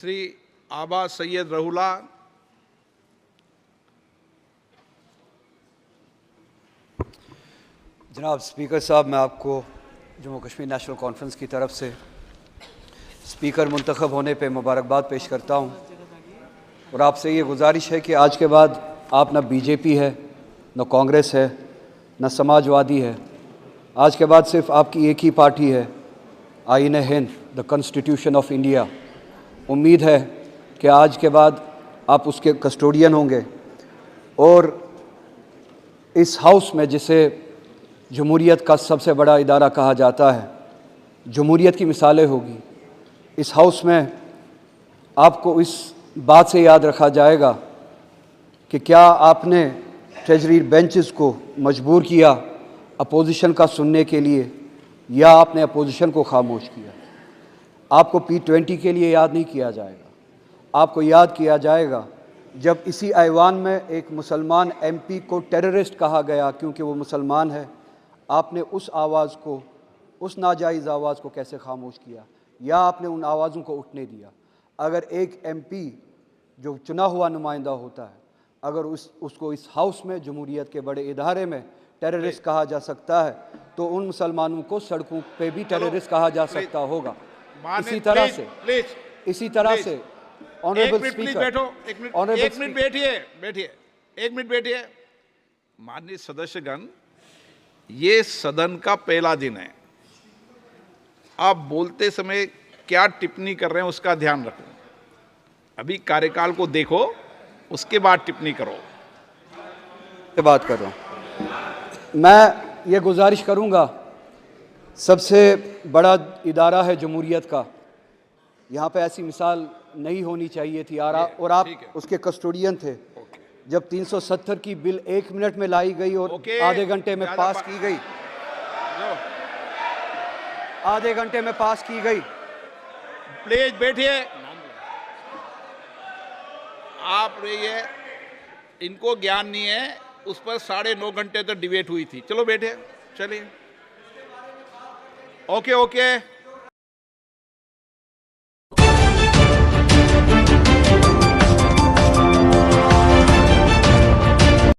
श्री आबा सैयद रहुला, जनाब स्पीकर साहब, मैं आपको जम्मू कश्मीर नेशनल कॉन्फ्रेंस की तरफ से स्पीकर मुंतखब होने पे मुबारकबाद पेश करता हूँ और आपसे ये गुजारिश है कि आज के बाद आप ना बीजेपी है, न कांग्रेस है, न समाजवादी है। आज के बाद सिर्फ आपकी एक ही पार्टी है, आईन Hind, the constitution of India. उम्मीद है कि आज के बाद आप उसके कस्टोडियन होंगे और इस हाउस में, जिसे जमहूरियत का सबसे बड़ा इदारा कहा जाता है, जमहूरियत की मिसालें होगी। इस हाउस में आपको इस बात से याद रखा जाएगा कि क्या आपने ट्रेजरी बेंचेस को मजबूर किया अपोजिशन का सुनने के लिए, या आपने अपोजिशन को खामोश किया। आपको P20 के लिए याद नहीं किया जाएगा, आपको याद किया जाएगा जब इसी ऐवान में एक मुसलमान MP को टेररिस्ट कहा गया क्योंकि वो मुसलमान है। आपने उस आवाज़ को, उस नाजायज़ आवाज़ को कैसे खामोश किया, या आपने उन आवाज़ों को उठने दिया। अगर एक MP जो चुना हुआ नुमाइंदा होता है, अगर उसको इस हाउस में, जमहूरियत के बड़े इदारे में टेररिस्ट कहा जा सकता है, तो उन मुसलमानों को सड़कों पे भी टेररिस्ट कहा जा सकता होगा। इसी तरह से ऑनरेबल स्पीकर, एक मिनट बैठिए। माननीय सदस्यगण, ये सदन का पहला दिन है। आप बोलते समय क्या टिप्पणी कर रहे हैं उसका ध्यान रखो। अभी कार्यकाल को देखो, उसके बाद टिप्पणी करो। बात कर रहा हूँ मैं, ये गुजारिश करूँगा, सबसे बड़ा इदारा है जमहूरियत का, यहाँ पे ऐसी मिसाल नहीं होनी चाहिए थी। और आप उसके कस्टोडियन थे जब 370 की बिल 1 मिनट में लाई गई और आधे घंटे में पास की गई। आधे घंटे में पास की गई। प्लीज बैठिए। आप रहिए, इनको ज्ञान नहीं है। उस पर 9.5 घंटे तक डिबेट हुई थी। चलो बैठे, चलिए। ओके।